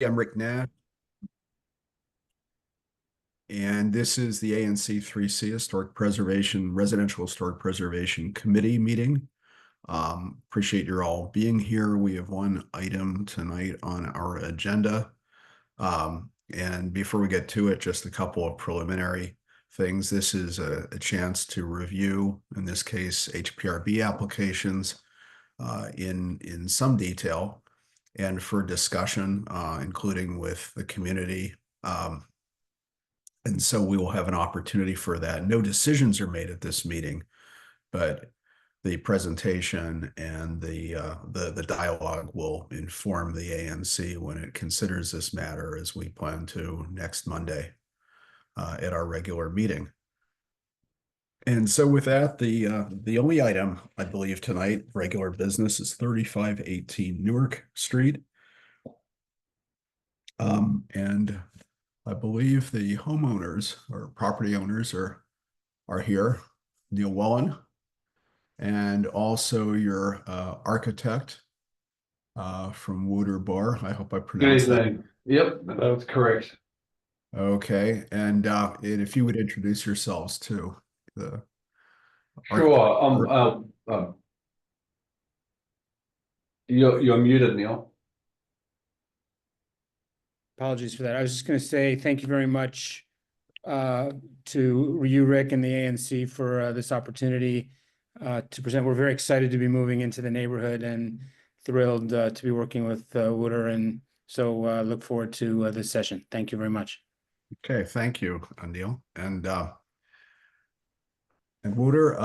I'm Rick Nash, and this is the ANC3C Residential Historic Preservation Committee meeting. Appreciate you all being here. We have one item tonight on our agenda. And before we get to it, just a couple of preliminary things. This is a chance to review, in this case, HPRB applications in some detail and for discussion, including with the community. And so we will have an opportunity for that. No decisions are made at this meeting, but the presentation and the dialogue will inform the ANC when it considers this matter, as we plan to next Monday at our regular meeting. And so with that, the only item I believe tonight, regular business, is 3518 Newark Street. And I believe the homeowners or property owners are here. Neil Wellen, and also your architect from Wooter Bar. I hope I pronounced that. Yep, that's correct. Okay, and if you would introduce yourselves too. Sure. You're muted, Neil. Apologies for that. I was just going to say thank you very much to you, Rick, and the ANC for this opportunity to present. We're very excited to be moving into the neighborhood and thrilled to be working with Wooter, and so look forward to this session. Thank you very much. Okay, thank you, Neil. And Wooter,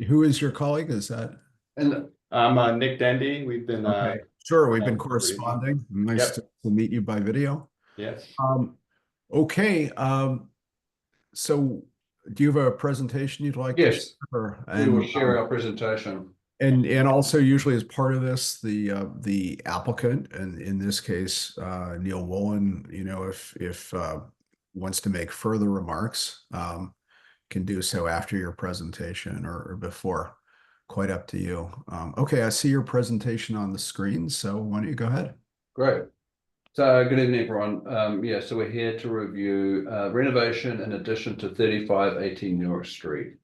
who is your colleague? Is that? And I'm Nick Dandy. We've been okay. Sure, we've been corresponding. Nice to meet you by video. Yes. Okay. So do you have a presentation you'd like to share? We will share our presentation. And also usually as part of this, the applicant, and in this case, Neil Woolen, if wants to make further remarks, can do so after your presentation or before. Quite up to you. Okay, I see your presentation on the screen, so why don't you go ahead? Great. So good evening, everyone. So we're here to review renovation in addition to 3518 Newark Street.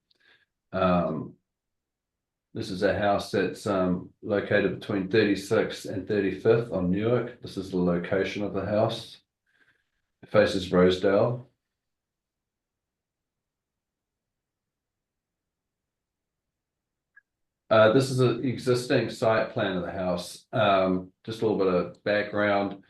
This is a house that's located between 36th and 35th on Newark. This is the location of the house. It faces Rosedale. This is an existing site plan of the house. Just a little bit of background.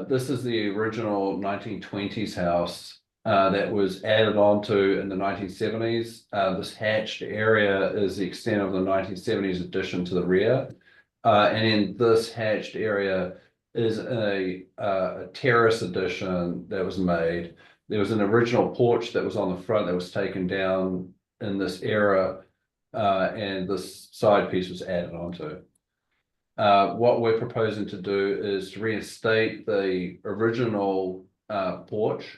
This is the original 1920s house that was added on to in the 1970s. This hatched area is the extent of the 1970s addition to the rear. And in this hatched area is a terrace addition that was made. There was an original porch that was on the front that was taken down in this era. And this side piece was added onto. What we're proposing to do is to reinstate the original porch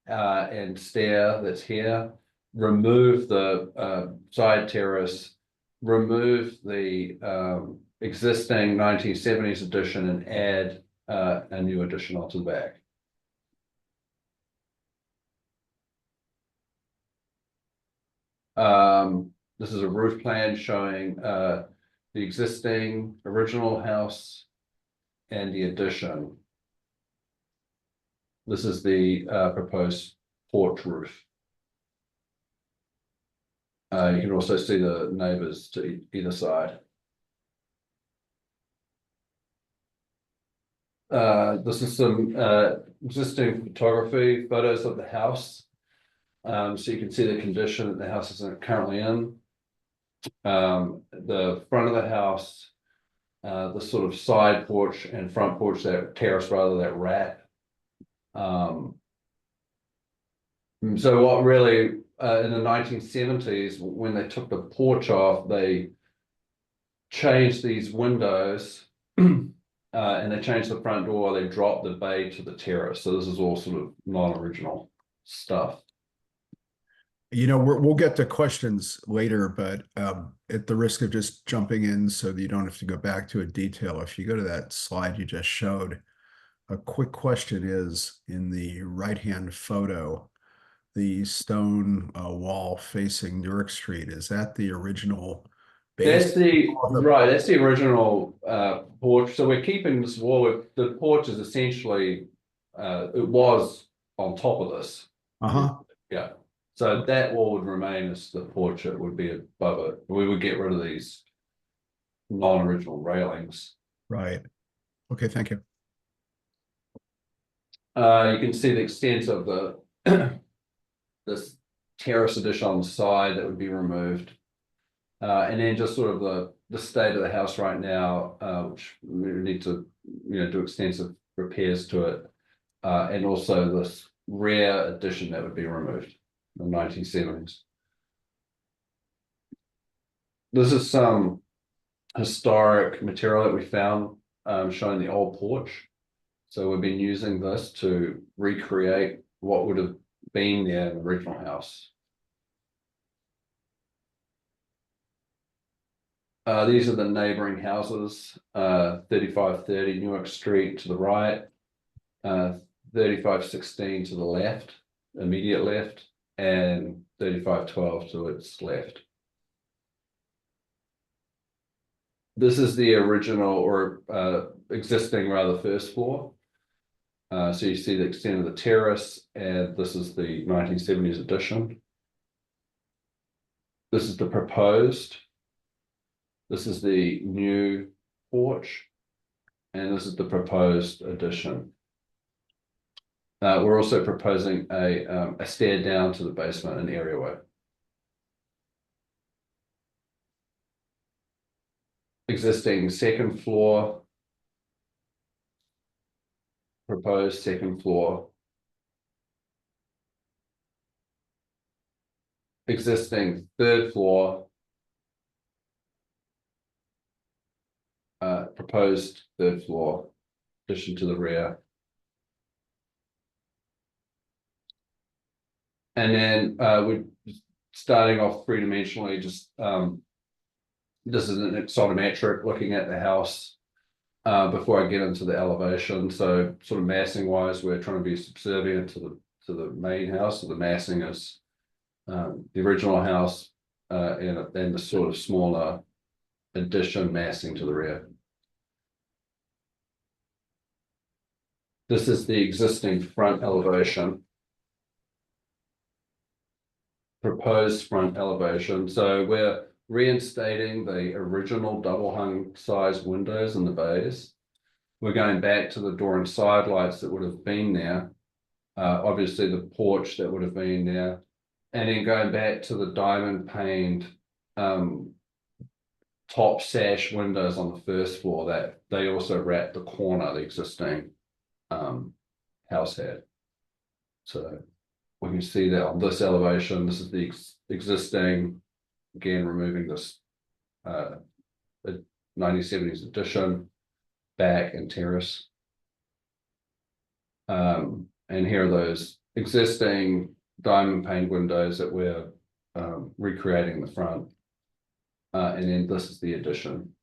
and stair that's here, remove the side terrace, remove the existing 1970s addition, and add a new addition onto the back. This is a roof plan showing the existing original house and the addition. This is the proposed porch roof. You can also see the neighbors to either side. This is some existing photography, photos of the house. So you can see the condition that the house is currently in. The front of the house, the sort of side porch and front porch, that terrace rather, that wrap. So what really in the 1970s, when they took the porch off, they changed these windows and they changed the front door. They dropped the bay to the terrace. So this is all sort of non-original stuff. We'll get to questions later, but at the risk of just jumping in so that you don't have to go back to a detail, if you go to that slide you just showed, a quick question is, in the right-hand photo, the stone wall facing Newark Street, is that the original base? That's that's the original porch. So we're keeping this wall. The porch is essentially it was on top of this. Uh-huh, Yeah. So that wall would remain as the porch, it would be above it. We would get rid of these non-original railings. right. Okay, thank you. You can see the extent of the this terrace addition on the side that would be removed. And then just sort of the state of the house right now, which we need to do extensive repairs to it, and also this rear addition that would be removed in the 1970s. This is some historic material that we found showing the old porch. So we've been using this to recreate what would have been there in the original house. These are the neighboring houses, 3530 Newark Street to the right, 3516 to the left, immediate left, and 3512 to its left. This is the original or existing rather first floor. So you see the extent of the terrace, and this is the 1970s addition. This is the proposed. This is the new porch, and this is the proposed addition. We're also proposing a stair down to the basement, an areaway. Existing second floor. Proposed second floor. Existing third floor. Proposed third floor, addition to the rear. And then we're starting off three-dimensionally, just this is an isometric looking at the house before I get into the elevation. So sort of massing wise, we're trying to be subservient to the main house. So the massing is the original house and then the sort of smaller addition massing to the rear. This is the existing front elevation. Proposed front elevation. So we're reinstating the original double hung size windows in the bays. We're going back to the door and side lights that would have been there. Obviously the porch that would have been there. And then going back to the diamond paned top sash windows on the first floor that they also wrap the corner the existing house had. So we can see that on this elevation. This is the existing, again removing this 1970s addition, back and terrace. And here are those existing diamond pane windows that we're recreating in the front. And then this is the addition.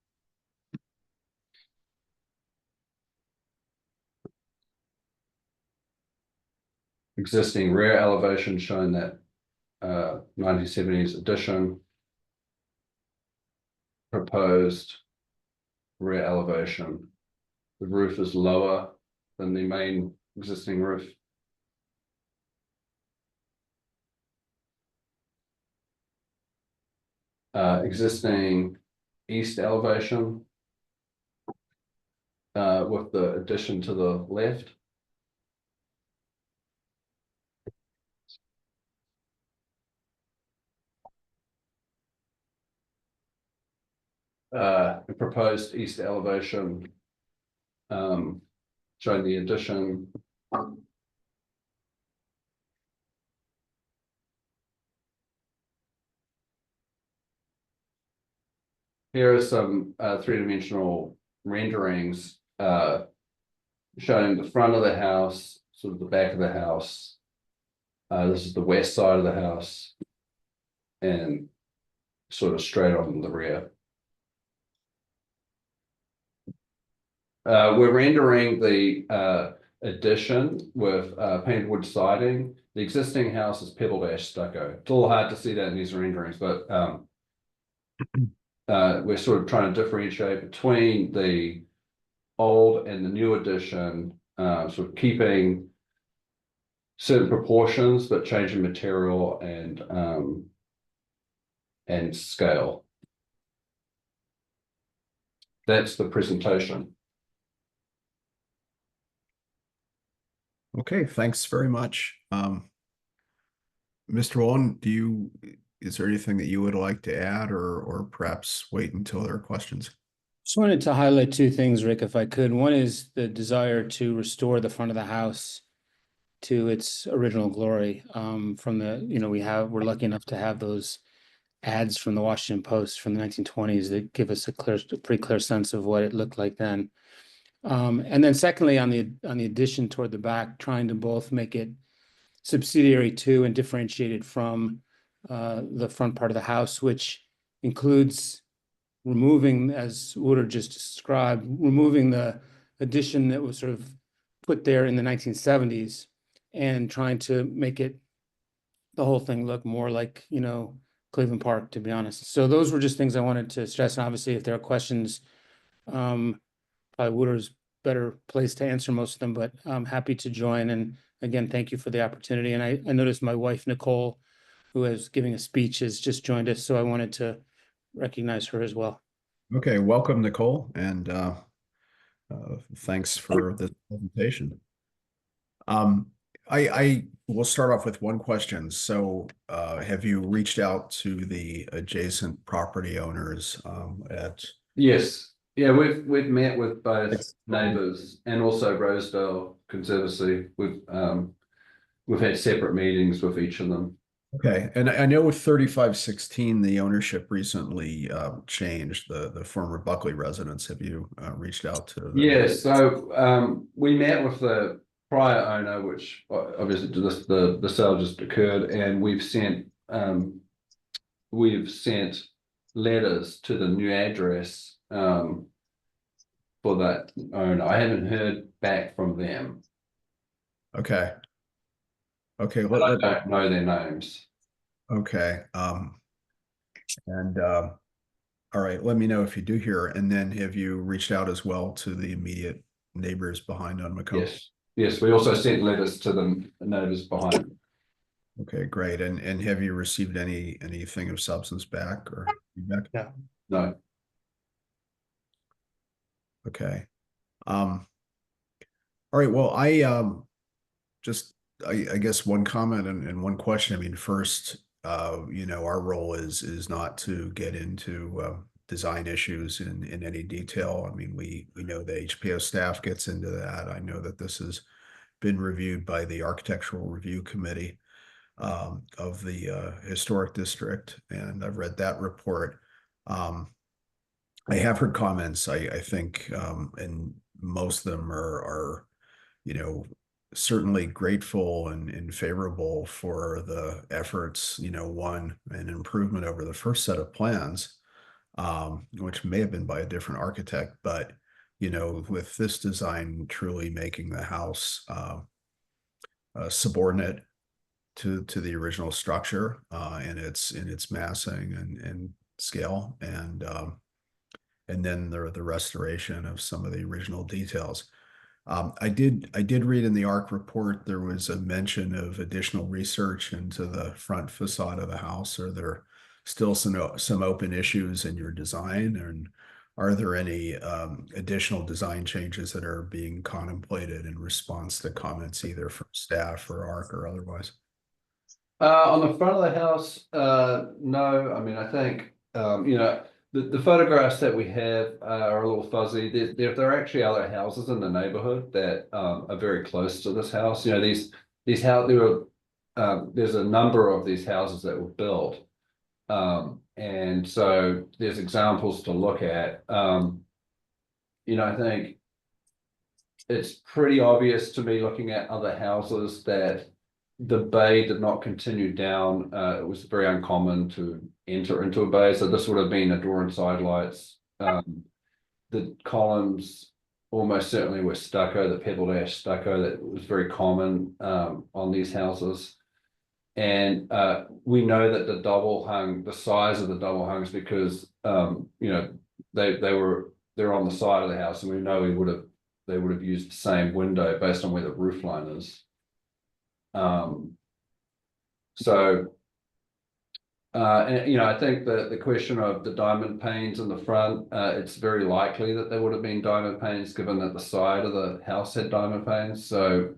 Existing rear elevation showing that 1970s addition. Proposed rear elevation. The roof is lower than the main existing roof. Existing east elevation with the addition to the left. The proposed east elevation showing the addition. Here are some three-dimensional renderings showing the front of the house, sort of the back of the house. This is the west side of the house, and sort of straight on the rear. We're rendering the addition with painted wood siding. The existing house is pebbled ash stucco. It's a little hard to see that in these renderings, but we're sort of trying to differentiate between the old and the new addition, sort of keeping certain proportions, but changing material and scale. That's the presentation. Okay, thanks very much. Mr. Wallen, is there anything that you would like to add or perhaps wait until there are questions? Just wanted to highlight two things, Rick, if I could. One is the desire to restore the front of the house to its original glory. From the, we're lucky enough to have those ads from the Washington Post from the 1920s that give us a pretty clear sense of what it looked like then. And then secondly, on the addition toward the back, trying to both make it subsidiary to and differentiated from the front part of the house, which includes removing, as Wouter just described, removing the addition that was sort of put there in the 1970s and trying to make it, the whole thing look more like, Cleveland Park, to be honest. So those were just things I wanted to stress. And obviously, if there are questions, probably Wouter's better place to answer most of them, but I'm happy to join. And again, thank you for the opportunity. And I noticed my wife, Nicole, who is giving a speech, has just joined us. So I wanted to recognize her as well. Okay, welcome, Nicole, and thanks for the presentation. I will start off with one question. So, have you reached out to the adjacent property owners at? Yes. Yeah, we've met with both neighbours and also Rosedale Conservancy. We've had separate meetings with each of them. Okay, and I know with 3516, the ownership recently changed, the former Buckley residents. Have you reached out to them? Yes, so we met with the prior owner, which obviously the sale just occurred, and we've sent letters to the new address for that owner. I haven't heard back from them. Okay. Okay. I don't know their names. Okay. And all right, let me know if you do hear. And then have you reached out as well to the immediate neighbors behind on Macomb? Yes. Yes, we also sent letters to the neighbors behind. Okay, great. And have you received anything of substance back or feedback? No. No. Okay. All right. Well, I guess one comment and one question. I mean, first, our role is not to get into design issues in any detail. I mean, we know the HPO staff gets into that. I know that this has been reviewed by the Architectural Review Committee of the Historic District, and I've read that report. I have heard comments. I think, and most of them are certainly grateful and favorable for the efforts. One, an improvement over the first set of plans, which may have been by a different architect, but with this design truly making the house subordinate to the original structure in its massing and scale, and then the restoration of some of the original details. I did read in the ARC report there was a mention of additional research into the front facade of the house. Are there still some open issues in your design, and are there any additional design changes that are being contemplated in response to comments either from staff or ARC or otherwise? On the front of the house, no. I mean, I think the photographs that we have are a little fuzzy. There are actually other houses in the neighborhood that are very close to this house. These houses, there's a number of these houses that were built, and so there's examples to look at. I think it's pretty obvious to me looking at other houses that the bay did not continue down. It was very uncommon to enter into a bay, so this would have been a door and side lights. The columns almost certainly were stucco, the pebbled ash stucco that was very common on these houses. And we know that the size of the double hungs, because you know, they're on the side of the house, and we know they would have used the same window based on where the roof line is. And you know, I think that the question of the diamond panes in the front, it's very likely that there would have been diamond panes, given that the side of the house had diamond panes. So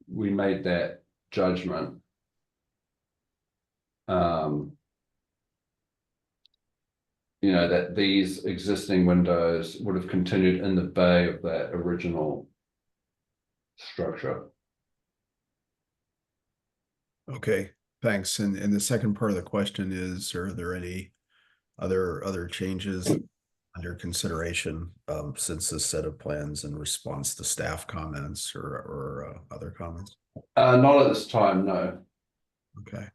we made that judgment. You know, that these existing windows would have continued in the bay of that original structure. Okay, thanks. And the second part of the question is, are there any other changes under consideration since this set of plans in response to staff comments or other comments? Not at this time, no. Okay.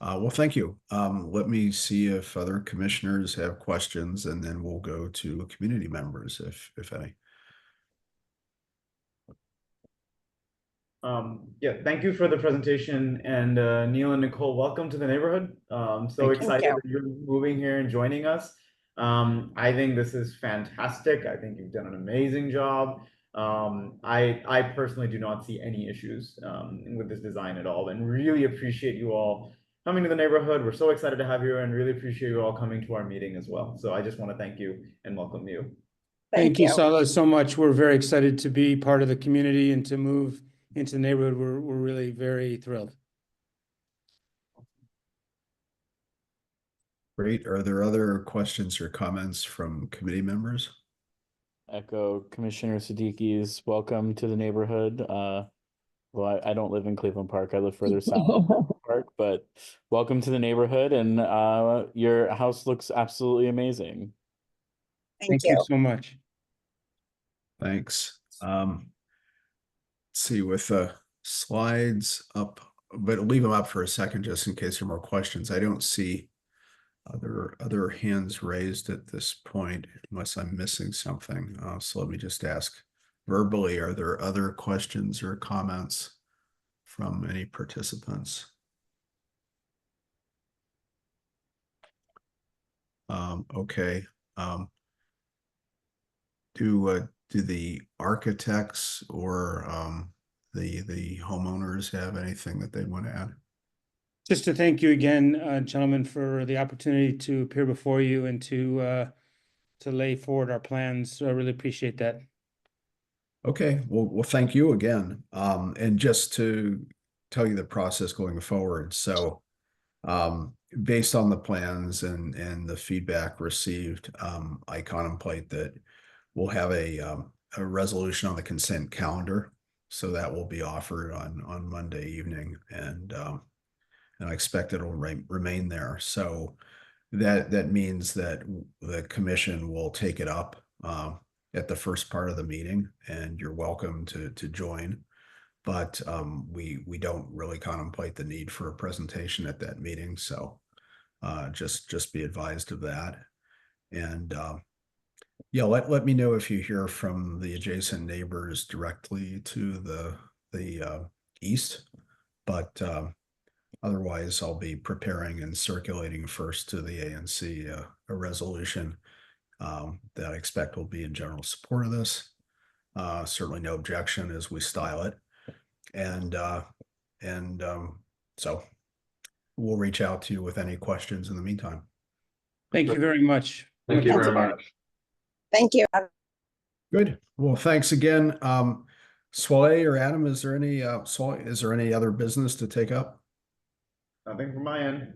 Well, thank you. Let me see if other commissioners have questions, and then we'll go to community members if any. Yeah, thank you for the presentation, and Neil and Nicole, welcome to the neighborhood. So excited that you're moving here and joining us. I think this is fantastic. I think you've done an amazing job. I personally do not see any issues with this design at all, and really appreciate you all coming to the neighborhood. We're so excited to have you, and really appreciate you all coming to our meeting as well. So I just want to thank you and welcome you. Thank you, Sala, so much. We're very excited to be part of the community and to move into the neighborhood. We're really very thrilled. Great. Are there other questions or comments from committee members? Echo Commissioner Siddiqui's welcome to the neighborhood. Well, I don't live in Cleveland Park. I live further south Park, but welcome to the neighborhood, and your house looks absolutely amazing. Thank you so much. Thanks. Let's see, with the slides up, but leave them up for a second just in case there are more questions. I don't see other hands raised at this point unless I'm missing something. So let me just ask verbally, are there other questions or comments from any participants? Okay. Do the architects or the homeowners have anything that they want to add? Just to thank you again, gentlemen, for the opportunity to appear before you and to lay forward our plans. I really appreciate that. Okay, well, thank you again. And just to tell you the process going forward. So based on the plans and the feedback received, I contemplate that we'll have a resolution on the consent calendar. So that will be offered on Monday evening, and I expect it'll remain there. So that means that the commission will take it up at the first part of the meeting, and you're welcome to join. But we don't really contemplate the need for a presentation at that meeting. So just be advised of that. And yeah, let me know if you hear from the adjacent neighbors directly to the east. But otherwise, I'll be preparing and circulating first to the ANC a resolution that I expect will be in general support of this. Certainly no objection as we style it. And so we'll reach out to you with any questions in the meantime. Thank you very much. Thank you very much. Thank you. Good. Well, thanks again. Swale or Adam, is there any other business to take up? Nothing from my end.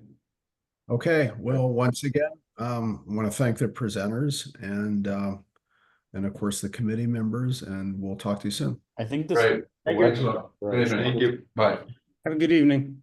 Okay. Well, once again, I want to thank the presenters and of course the committee members, and we'll talk to you soon. I think this. Great. Thank you. Excellent. Good evening. Thank you. Bye. Have a good evening.